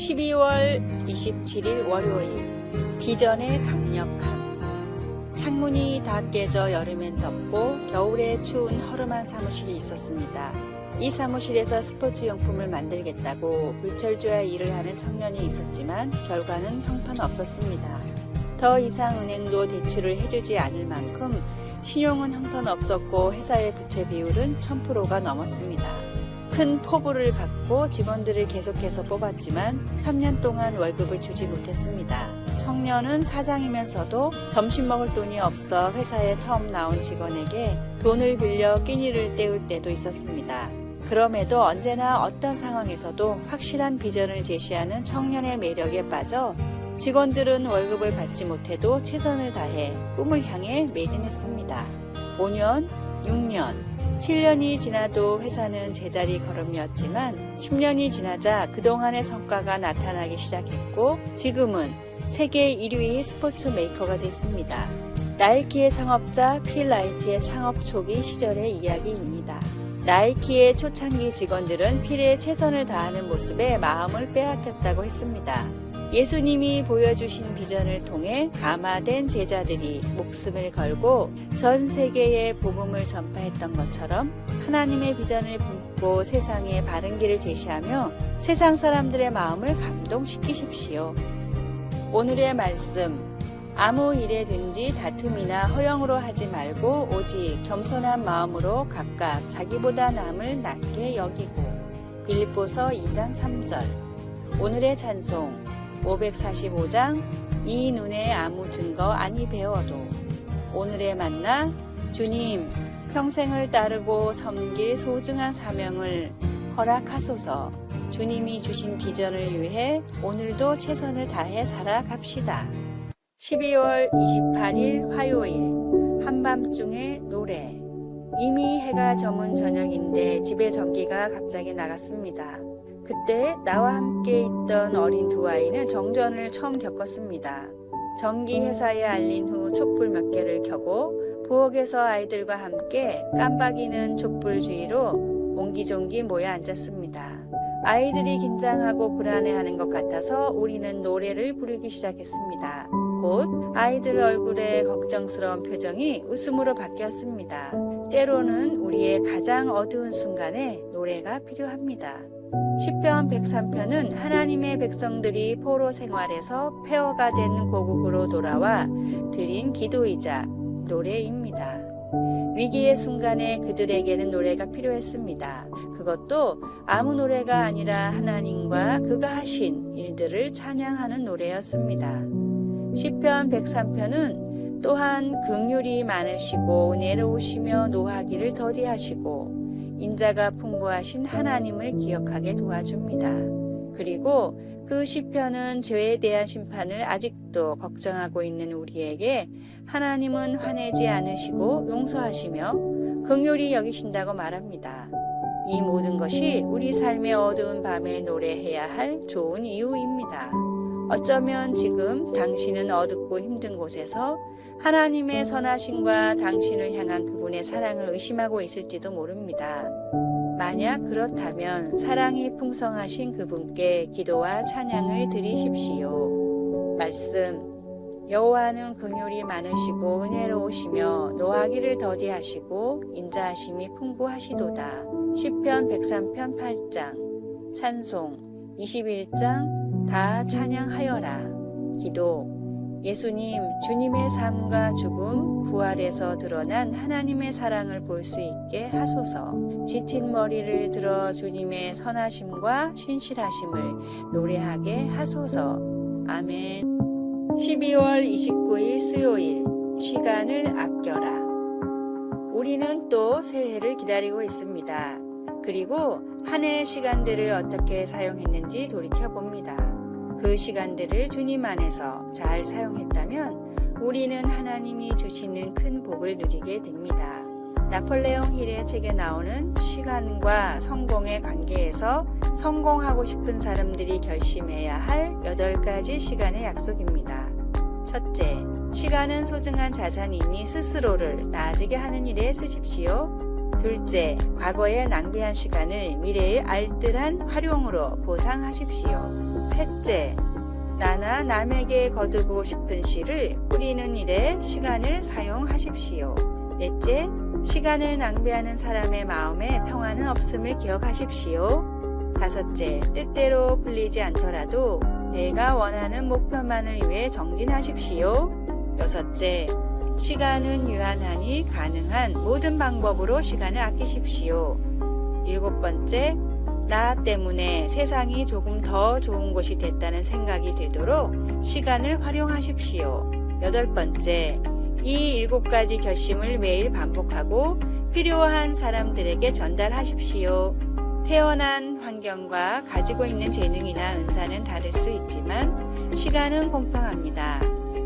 12월 27일 월요일. 비전의 강력함. 창문이 다 깨져 여름엔 덥고 겨울에 추운 허름한 사무실이 있었습니다. 이 사무실에서 스포츠 용품을 만들겠다고 불철주야 일을 하는 청년이 있었지만 결과는 형편없었습니다. 더 이상 은행도 대출을 해주지 않을 만큼 신용은 형편없었고 회사의 부채 비율은 1000%가 넘었습니다. 큰 포부를 갖고 직원들을 계속해서 뽑았지만 3년 동안 월급을 주지 못했습니다. 청년은 사장이면서도 점심 먹을 돈이 없어 회사에 처음 나온 직원에게 돈을 빌려 끼니를 때울 때도 있었습니다. 그럼에도 언제나 어떤 상황에서도 확실한 비전을 제시하는 청년의 매력에 빠져 직원들은 월급을 받지 못해도 최선을 다해 꿈을 향해 매진했습니다. 5년, 6년, 7년이 지나도 회사는 제자리 걸음이었지만 10년이 지나자 그동안의 성과가 나타나기 시작했고 지금은 세계 1위의 스포츠 메이커가 됐습니다. 나이키의 창업자 필 라이트의 창업 초기 시절의 이야기입니다. 나이키의 초창기 직원들은 필의 최선을 다하는 모습에 마음을 빼앗겼다고 했습니다. 예수님이 보여주신 비전을 통해 감화된 제자들이 목숨을 걸고 전 세계에 복음을 전파했던 것처럼 하나님의 비전을 품고 세상에 바른 길을 제시하며 세상 사람들의 마음을 감동시키십시오. 오늘의 말씀. 아무 일에든지 다툼이나 허영으로 하지 말고 오직 겸손한 마음으로 각각 자기보다 남을 낮게 여기고. 빌립보서 2장 3절. 오늘의 찬송. 545장 이 눈에 아무 증거 아니 배워도. 오늘의 만나. 주님 평생을 따르고 섬길 소중한 사명을 허락하소서. 주님이 주신 비전을 위해 오늘도 최선을 다해 살아갑시다. 12월 28일 화요일. 한밤중의 노래. 이미 해가 저문 저녁인데 집에 전기가 갑자기 나갔습니다. 그때 나와 함께 있던 어린 두 아이는 정전을 처음 겪었습니다. 전기 회사에 알린 후 촛불 몇 개를 켜고 부엌에서 아이들과 함께 깜박이는 촛불 주위로 옹기종기 모여 앉았습니다. 아이들이 긴장하고 불안해하는 것 같아서 우리는 노래를 부르기 시작했습니다. 곧 아이들 얼굴에 걱정스러운 표정이 웃음으로 바뀌었습니다. 때로는 우리의 가장 어두운 순간에 노래가 필요합니다. 시편 103편은 하나님의 백성들이 포로 생활에서 폐허가 된 고국으로 돌아와 드린 기도이자 노래입니다. 위기의 순간에 그들에게는 노래가 필요했습니다. 그것도 아무 노래가 아니라 하나님과 그가 하신 일들을 찬양하는 노래였습니다. 시편 103편은 또한 긍휼이 많으시고 은혜로우시며 노하기를 더디하시고 인자가 풍부하신 하나님을 기억하게 도와줍니다. 그리고 그 시편은 죄에 대한 심판을 아직도 걱정하고 있는 우리에게 하나님은 화내지 않으시고 용서하시며 긍휼히 여기신다고 말합니다. 이 모든 것이 우리 삶의 어두운 밤에 노래해야 할 좋은 이유입니다. 어쩌면 지금 당신은 어둡고 힘든 곳에서 하나님의 선하심과 당신을 향한 그분의 사랑을 의심하고 있을지도 모릅니다. 만약 그렇다면 사랑이 풍성하신 그분께 기도와 찬양을 드리십시오. 말씀. 여호와는 긍휼이 많으시고 은혜로우시며 노하기를 더디하시고 인자하심이 풍부하시도다. 시편 103편 8장. 찬송 21장 다 찬양하여라. 기도. 예수님, 주님의 삶과 죽음, 부활에서 드러난 하나님의 사랑을 볼 수 있게 하소서. 지친 머리를 들어 주님의 선하심과 신실하심을 노래하게 하소서. 아멘. 12월 29일 수요일. 시간을 아껴라. 우리는 또 새해를 기다리고 있습니다. 그리고 한 해의 시간들을 어떻게 사용했는지 돌이켜봅니다. 그 시간들을 주님 안에서 잘 사용했다면 우리는 하나님이 주시는 큰 복을 누리게 됩니다. 나폴레옹 힐의 책에 나오는 시간과 성공의 관계에서 성공하고 싶은 사람들이 결심해야 할 8가지 시간의 약속입니다. 첫째, 시간은 소중한 자산이니 스스로를 나아지게 하는 일에 쓰십시오. 둘째, 과거에 낭비한 시간을 미래의 알뜰한 활용으로 보상하십시오. 셋째, 나나 남에게 거두고 싶은 씨를 뿌리는 일에 시간을 사용하십시오. 넷째, 시간을 낭비하는 사람의 마음에 평안은 없음을 기억하십시오. 다섯째, 뜻대로 풀리지 않더라도 내가 원하는 목표만을 위해 정진하십시오. 여섯째, 시간은 유한하니 가능한 모든 방법으로 시간을 아끼십시오. 일곱 번째, 나 때문에 세상이 조금 더 좋은 곳이 됐다는 생각이 들도록 시간을 활용하십시오. 여덟 번째, 이 7가지 결심을 매일 반복하고 필요한 사람들에게 전달하십시오. 태어난 환경과 가지고 있는 재능이나 은사는 다를 수 있지만 시간은 공평합니다.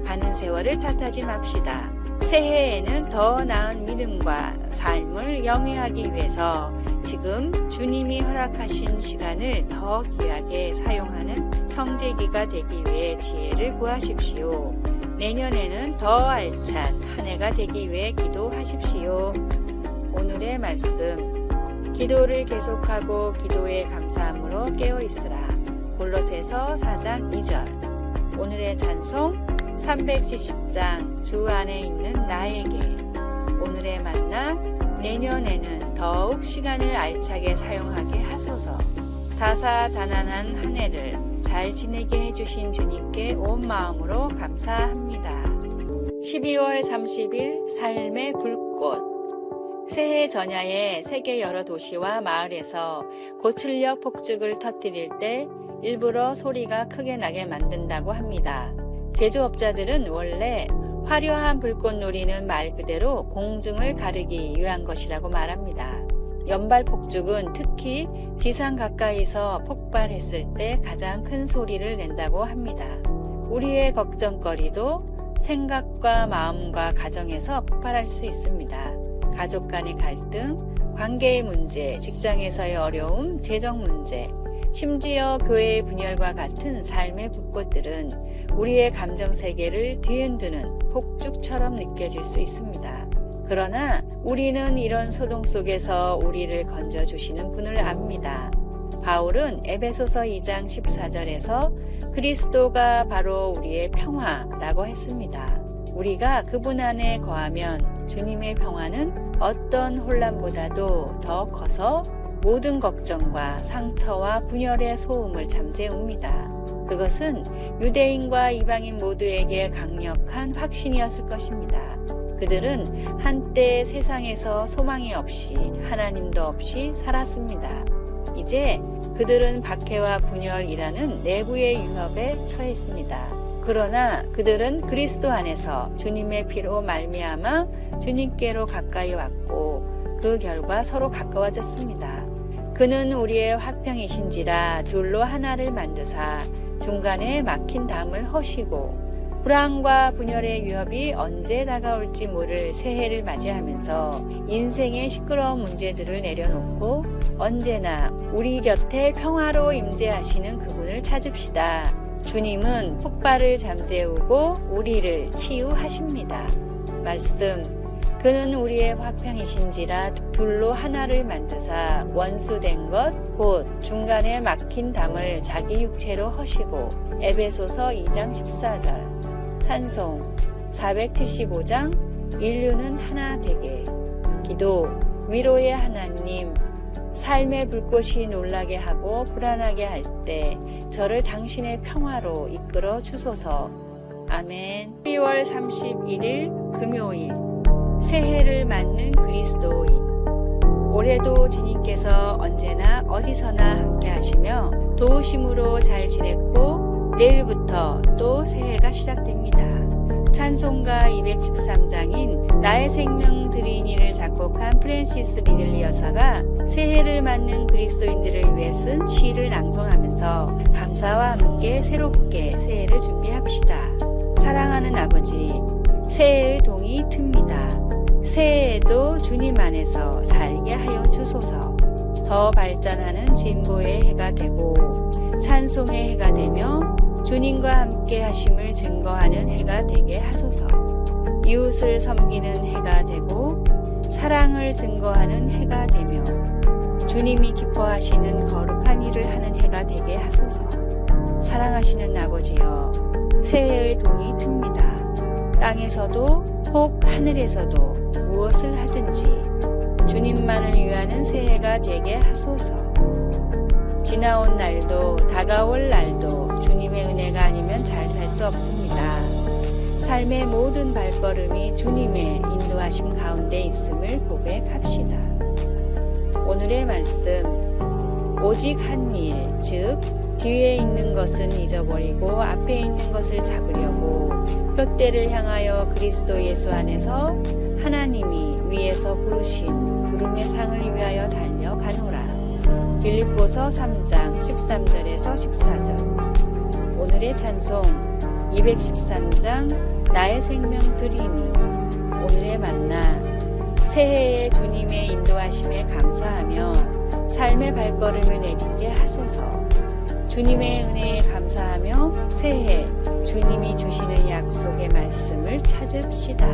가는 세월을 탓하지 맙시다. 새해에는 더 나은 믿음과 삶을 영위하기 위해서 지금 주님이 허락하신 시간을 더 귀하게 사용하는 청지기가 되기 위해 지혜를 구하십시오. 내년에는 더 알찬 한 해가 되기 위해 기도하십시오. 오늘의 말씀, 기도를 계속하고 기도에 감사함으로 깨어있으라. 골로새서 4장 2절. 오늘의 찬송 370장 주 안에 있는 나에게. 오늘의 만나, 내년에는 더욱 시간을 알차게 사용하게 하소서. 다사다난한 한 해를 잘 지내게 해주신 주님께 온 마음으로 감사합니다. 12월 30일 삶의 불꽃. 새해 전야에 세계 여러 도시와 마을에서 고출력 폭죽을 터뜨릴 때 일부러 소리가 크게 나게 만든다고 합니다. 제조업자들은 원래 화려한 불꽃놀이는 말 그대로 공중을 가르기 위한 것이라고 말합니다. 연발 폭죽은 특히 지상 가까이서 폭발했을 때 가장 큰 소리를 낸다고 합니다. 우리의 걱정거리도 생각과 마음과 가정에서 폭발할 수 있습니다. 가족 간의 갈등, 관계의 문제, 직장에서의 어려움, 재정 문제, 심지어 교회의 분열과 같은 삶의 불꽃들은 우리의 감정 세계를 뒤흔드는 폭죽처럼 느껴질 수 있습니다. 그러나 우리는 이런 소동 속에서 우리를 건져주시는 분을 압니다. 바울은 에베소서 2장 14절에서 그리스도가 바로 우리의 평화라고 했습니다. 우리가 그분 안에 거하면 주님의 평화는 어떤 혼란보다도 더 커서 모든 걱정과 상처와 분열의 소음을 잠재웁니다. 그것은 유대인과 이방인 모두에게 강력한 확신이었을 것입니다. 그들은 한때 세상에서 소망이 없이 하나님도 없이 살았습니다. 이제 그들은 박해와 분열이라는 내부의 위협에 처했습니다. 그러나 그들은 그리스도 안에서 주님의 피로 말미암아 주님께로 가까이 왔고 그 결과 서로 가까워졌습니다. 그는 우리의 화평이신지라 둘로 하나를 만드사 중간에 막힌 담을 허시고 불안과 분열의 위협이 언제 다가올지 모를 새해를 맞이하면서 인생의 시끄러운 문제들을 내려놓고 언제나 우리 곁에 평화로 임재하시는 그분을 찾읍시다. 주님은 폭발을 잠재우고 우리를 치유하십니다. 말씀, 그는 우리의 화평이신지라 둘로 하나를 만드사 원수된 것 곧 중간에 막힌 담을 자기 육체로 허시고. 에베소서 2장 14절. 찬송 475장 인류는 하나 되게. 기도, 위로의 하나님, 삶의 불꽃이 놀라게 하고 불안하게 할 때 저를 당신의 평화로 이끌어 주소서. 아멘. 12월 31일 금요일, 새해를 맞는 그리스도인. 올해도 주님께서 언제나 어디서나 함께 하시며 도우심으로 잘 지냈고 내일부터 또 새해가 시작됩니다. 찬송가 213장인 나의 생명 드린 이를 작곡한 프랜시스 리들리 여사가 새해를 맞는 그리스도인들을 위해 쓴 시를 낭송하면서 감사와 함께 새롭게 새해를 준비합시다. 사랑하는 아버지, 새해의 동이 틉니다. 새해에도 주님 안에서 살게 하여 주소서. 더 발전하는 진보의 해가 되고 찬송의 해가 되며 주님과 함께 하심을 증거하는 해가 되게 하소서. 이웃을 섬기는 해가 되고 사랑을 증거하는 해가 되며 주님이 기뻐하시는 거룩한 일을 하는 해가 되게 하소서. 사랑하시는 아버지여, 새해의 동이 틉니다. 땅에서도 혹 하늘에서도 무엇을 하든지 주님만을 위하는 새해가 되게 하소서. 지나온 날도 다가올 날도 주님의 은혜가 아니면 잘 살 수 없습니다. 삶의 모든 발걸음이 주님의 인도하심 가운데 있음을 고백합시다. 오늘의 말씀, 오직 한 일, 즉 뒤에 있는 것은 잊어버리고 앞에 있는 것을 잡으려고 표대를 향하여 그리스도 예수 안에서 하나님이 위에서 부르신 부름의 상을 위하여 달려가노라. 빌립보서 3장 13절에서 14절. 오늘의 찬송 213장 나의 생명 드리니. 오늘의 만나, 새해에 주님의 인도하심에 감사하며 삶의 발걸음을 내딛게 하소서. 주님의 은혜에 감사하며 새해 주님이 주시는 약속의 말씀을 찾읍시다.